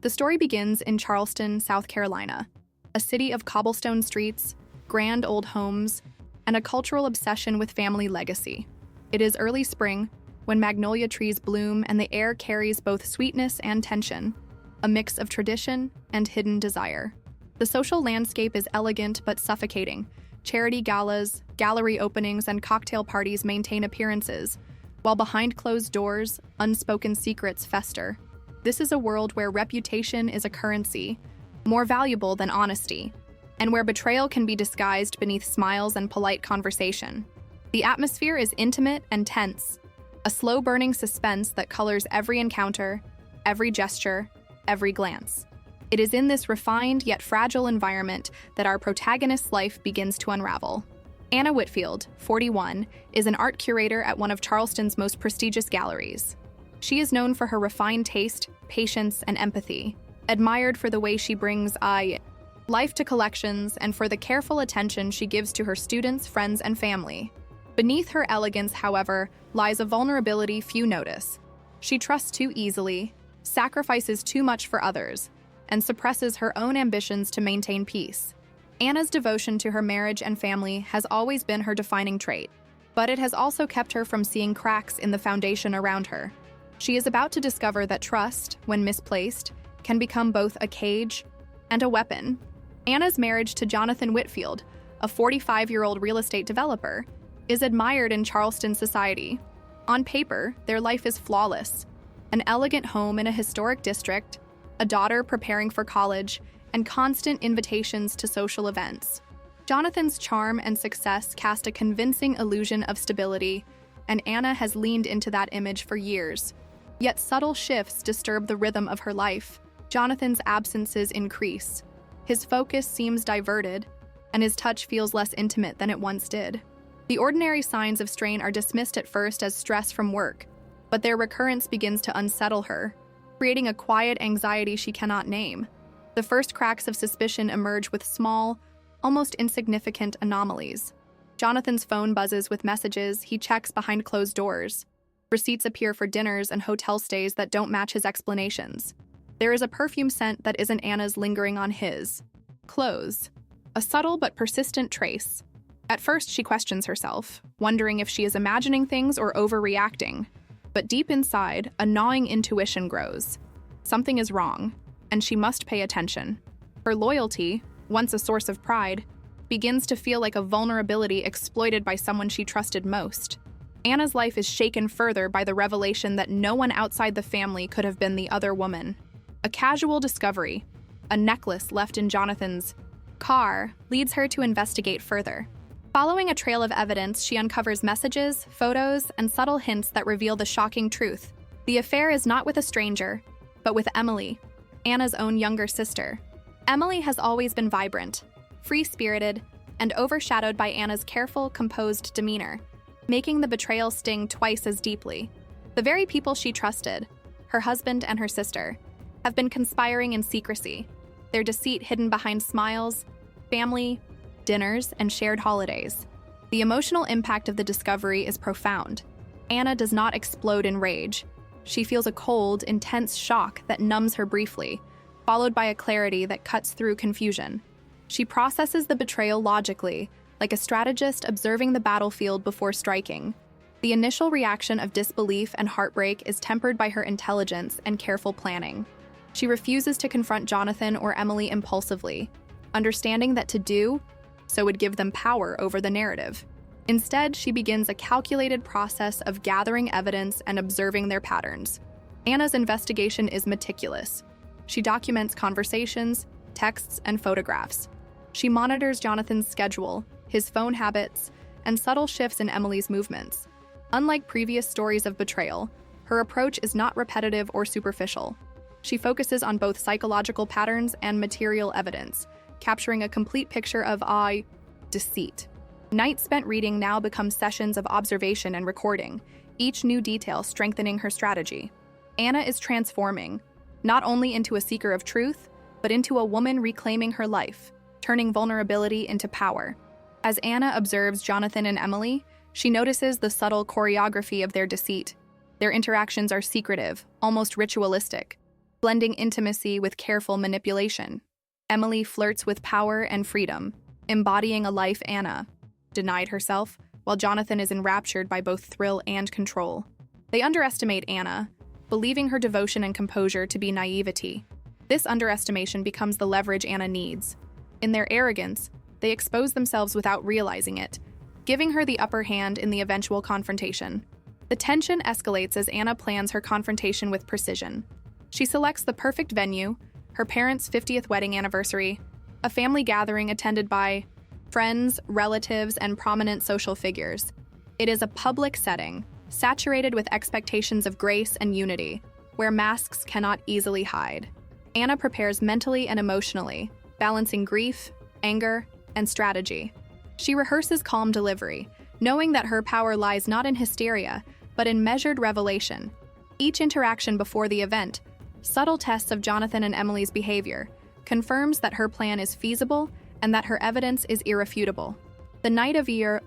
The story begins in Charleston, South Carolina, a city of cobblestone streets, grand old homes, and a cultural obsession with family legacy. It is early spring, when magnolia trees bloom and the air carries both sweetness and tension, a mix of tradition and hidden desire. The social landscape is elegant but suffocating. Charity galas, gallery openings, and cocktail parties maintain appearances, while behind closed doors, unspoken secrets fester. This is a world where reputation is a currency, more valuable than honesty, and where betrayal can be disguised beneath smiles and polite conversation. The atmosphere is intimate and tense, a slow-burning suspense that colors every encounter, every gesture, every glance. It is in this refined yet fragile environment that our protagonist's life begins to unravel. Anna Whitfield, 41, is an art curator at one of Charleston's most prestigious galleries. She is known for her refined taste, patience, and empathy, admired for the way she brings life to collections and for the careful attention she gives to her students, friends, and family. Beneath her elegance, however, lies a vulnerability few notice. She trusts too easily, sacrifices too much for others, and suppresses her own ambitions to maintain peace. Anna's devotion to her marriage and family has always been her defining trait, but it has also kept her from seeing cracks in the foundation around her. She is about to discover that trust, when misplaced, can become both a cage and a weapon. Anna's marriage to Jonathan Whitfield, a 45-year-old real estate developer, is admired in Charleston society. On paper, their life is flawless. An elegant home in a historic district, a daughter preparing for college, and constant invitations to social events. Jonathan's charm and success cast a convincing illusion of stability, and Anna has leaned into that image for years. Yet subtle shifts disturb the rhythm of her life. Jonathan's absences increase. His focus seems diverted, and his touch feels less intimate than it once did. The ordinary signs of strain are dismissed at first as stress from work, but their recurrence begins to unsettle her, creating a quiet anxiety she cannot name. The first cracks of suspicion emerge with small, almost insignificant anomalies. Jonathan's phone buzzes with messages he checks behind closed doors. Receipts appear for dinners and hotel stays that don't match his explanations. There is a perfume scent that isn't Anna's lingering on his clothes, a subtle but persistent trace. At first, she questions herself, wondering if she is imagining things or overreacting. But deep inside, a gnawing intuition grows. Something is wrong, and she must pay attention. Her loyalty, once a source of pride, begins to feel like a vulnerability exploited by someone she trusted most. Anna's life is shaken further by the revelation that no one outside the family could have been the other woman. A casual discovery, a necklace left in Jonathan's car, leads her to investigate further. Following a trail of evidence, she uncovers messages, photos, and subtle hints that reveal the shocking truth. The affair is not with a stranger, but with Emily, Anna's own younger sister. Emily has always been vibrant, free-spirited, and overshadowed by Anna's careful, composed demeanor, making the betrayal sting twice as deeply. The very people she trusted, her husband and her sister, have been conspiring in secrecy, their deceit hidden behind smiles, family, dinners, and shared holidays. The emotional impact of the discovery is profound. Anna does not explode in rage. She feels a cold, intense shock that numbs her briefly, followed by a clarity that cuts through confusion. She processes the betrayal logically, like a strategist observing the battlefield before striking. The initial reaction of disbelief and heartbreak is tempered by her intelligence and careful planning. She refuses to confront Jonathan or Emily impulsively, understanding that to do so would give them power over the narrative. Instead, she begins a calculated process of gathering evidence and observing their patterns. Anna's investigation is meticulous. She documents conversations, texts, and photographs. She monitors Jonathan's schedule, his phone habits, and subtle shifts in Emily's movements. Unlike previous stories of betrayal, her approach is not repetitive or superficial. She focuses on both psychological patterns and material evidence, capturing a complete picture of deceit. Nights spent reading now become sessions of observation and recording, each new detail strengthening her strategy. Anna is transforming, not only into a seeker of truth, but into a woman reclaiming her life, turning vulnerability into power. As Anna observes Jonathan and Emily, she notices the subtle choreography of their deceit. Their interactions are secretive, almost ritualistic. blending intimacy with careful manipulation. Emily flirts with power and freedom, embodying a life Anna denied herself, while Jonathan is enraptured by both thrill and control. They underestimate Anna, believing her devotion and composure to be naivety. This underestimation becomes the leverage Anna needs. In their arrogance, they expose themselves without realizing it, giving her the upper hand in the eventual confrontation. The tension escalates as Anna plans her confrontation with precision. She selects the perfect venue, her parents' 50th wedding anniversary, a family gathering attended by friends, relatives, and prominent social figures. It is a public setting, saturated with expectations of grace and unity, where masks cannot easily hide. Anna prepares mentally and emotionally, balancing grief, anger, and strategy. She rehearses calm delivery, knowing that her power lies not in hysteria, but in measured revelation. Each interaction before the event, subtle tests of Jonathan and Emily's behavior, confirms that her plan is feasible and that her evidence is irrefutable. The night of the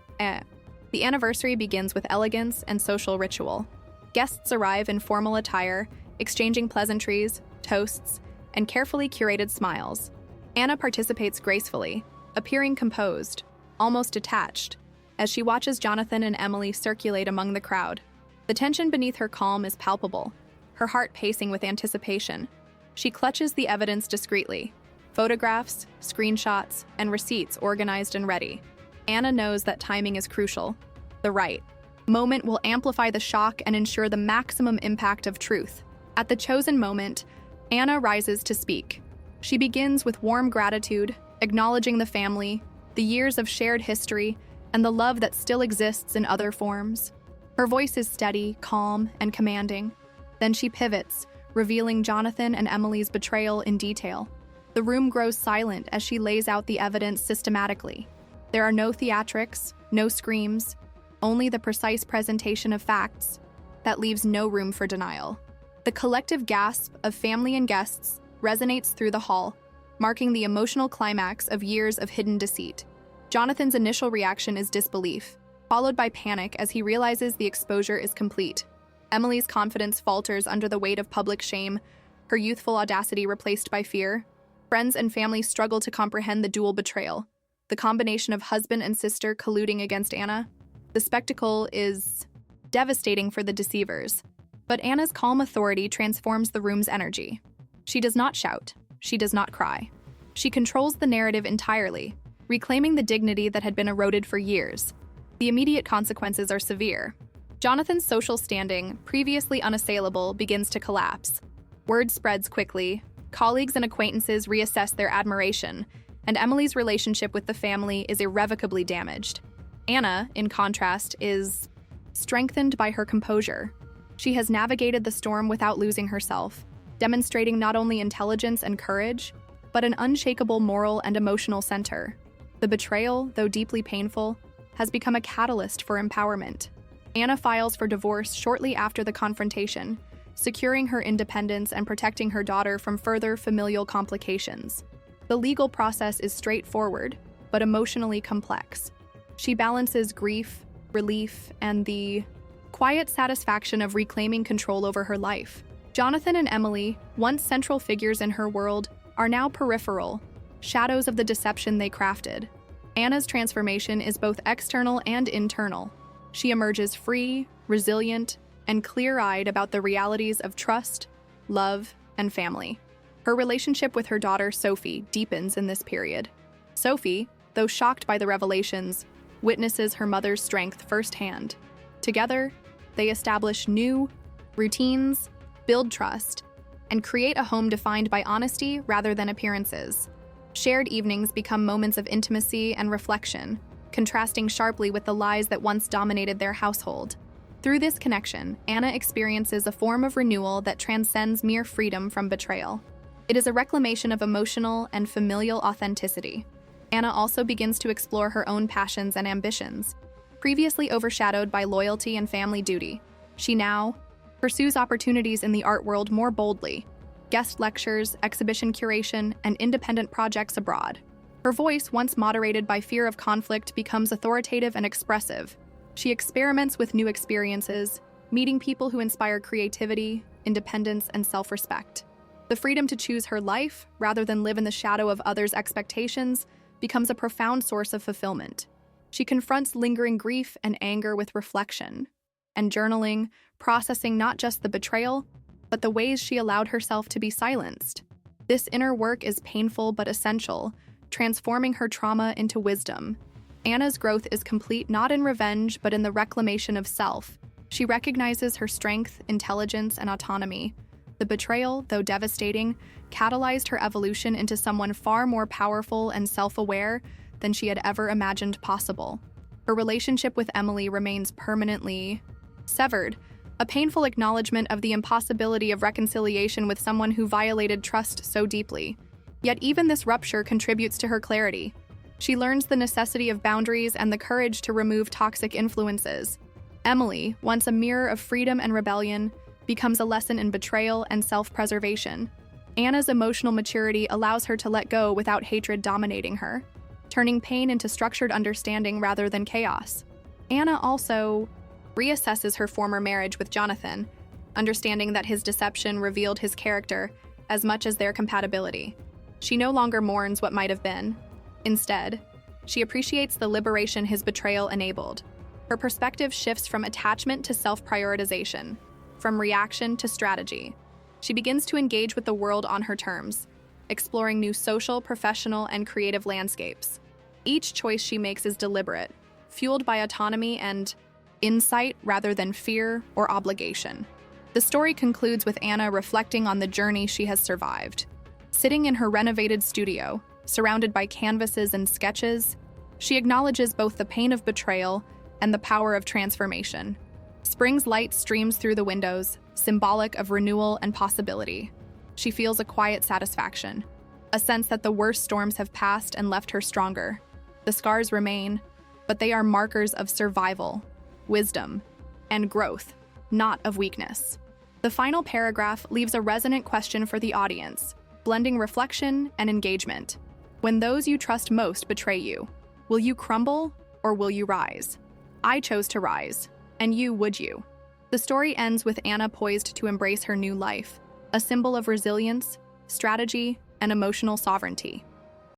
anniversary begins with elegance and social ritual. Guests arrive in formal attire, exchanging pleasantries, toasts, and carefully curated smiles. Anna participates gracefully, appearing composed, almost detached, as she watches Jonathan and Emily circulate among the crowd. The tension beneath her calm is palpable, her heart pacing with anticipation. She clutches the evidence discreetly, photographs, screenshots, and receipts organized and ready. Anna knows that timing is crucial. The right moment will amplify the shock and ensure the maximum impact of truth. At the chosen moment, Anna rises to speak. She begins with warm gratitude, acknowledging the family, the years of shared history, and the love that still exists in other forms. Her voice is steady, calm, and commanding. Then she pivots, revealing Jonathan and Emily's betrayal in detail. The room grows silent as she lays out the evidence systematically. There are no theatrics, no screams, only the precise presentation of facts that leaves no room for denial. The collective gasp of family and guests resonates through the hall, marking the emotional climax of years of hidden deceit. Jonathan's initial reaction is disbelief, followed by panic as he realizes the exposure is complete. Emily's confidence falters under the weight of public shame, her youthful audacity replaced by fear. Friends and family struggle to comprehend the dual betrayal, the combination of husband and sister colluding against Anna. The spectacle is devastating for the deceivers, but Anna's calm authority transforms the room's energy. She does not shout, she does not cry. She controls the narrative entirely, reclaiming the dignity that had been eroded for years. The immediate consequences are severe. Jonathan's social standing, previously unassailable, begins to collapse. Word spreads quickly, colleagues and acquaintances reassess their admiration, and Emily's relationship with the family is irrevocably damaged. Anna, in contrast, is strengthened by her composure. She has navigated the storm without losing herself, demonstrating not only intelligence and courage, but an unshakable moral and emotional center. The betrayal, though deeply painful, has become a catalyst for empowerment. Anna files for divorce shortly after the confrontation, securing her independence and protecting her daughter from further familial complications. The legal process is straightforward, but emotionally complex. She balances grief, relief, and the quiet satisfaction of reclaiming control over her life. Jonathan and Emily, once central figures in her world, are now peripheral, shadows of the deception they crafted. Anna's transformation is both external and internal. She emerges free, resilient, and clear-eyed about the realities of trust, love, and family. Her relationship with her daughter, Sophie, deepens in this period. Sophie, though shocked by the revelations, witnesses her mother's strength firsthand. Together, they establish new routines, build trust, and create a home defined by honesty rather than appearances. Shared evenings become moments of intimacy and reflection, contrasting sharply with the lies that once dominated their household. Through this connection, Anna experiences a form of renewal that transcends mere freedom from betrayal. It is a reclamation of emotional and familial authenticity. Anna also begins to explore her own passions and ambitions. Previously overshadowed by loyalty and family duty, she now pursues opportunities in the art world more boldly: guest lectures, exhibition curation, and independent projects abroad. Her voice, once moderated by fear of conflict, becomes authoritative and expressive. She experiments with new experiences, meeting people who inspire creativity, independence, and self-respect. The freedom to choose her life, rather than live in the shadow of others' expectations, becomes a profound source of fulfillment. She confronts lingering grief and anger with reflection and journaling, processing not just the betrayal, but the ways she allowed herself to be silenced. This inner work is painful but essential, transforming her trauma into wisdom. Anna's growth is complete not in revenge, but in the reclamation of self. She recognizes her strength, intelligence, and autonomy. The betrayal, though devastating, catalyzed her evolution into someone far more powerful and self-aware than she had ever imagined possible. Her relationship with Emily remains permanently severed, a painful acknowledgement of the impossibility of reconciliation with someone who violated trust so deeply. Yet even this rupture contributes to her clarity. She learns the necessity of boundaries and the courage to remove toxic influences. Emily, once a mirror of freedom and rebellion, becomes a lesson in betrayal and self-preservation. Anna's emotional maturity allows her to let go without hatred dominating her, turning pain into structured understanding rather than chaos. Anna also reassesses her former marriage with Jonathan, understanding that his deception revealed his character as much as their compatibility. She no longer mourns what might have been. Instead, she appreciates the liberation his betrayal enabled. Her perspective shifts from attachment to self-prioritization, from reaction to strategy. She begins to engage with the world on her terms, exploring new social, professional, and creative landscapes. Each choice she makes is deliberate, fueled by autonomy and insight rather than fear or obligation. The story concludes with Anna reflecting on the journey she has survived. Sitting in her renovated studio, surrounded by canvases and sketches, she acknowledges both the pain of betrayal and the power of transformation. Spring's light streams through the windows, symbolic of renewal and possibility. She feels a quiet satisfaction, a sense that the worst storms have passed and left her stronger. The scars remain, but they are markers of survival, wisdom, and growth, not of weakness. The final paragraph leaves a resonant question for the audience, blending reflection and engagement. When those you trust most betray you, will you crumble or will you rise? I chose to rise, and would you? The story ends with Anna poised to embrace her new life, a symbol of resilience, strategy, and emotional sovereignty.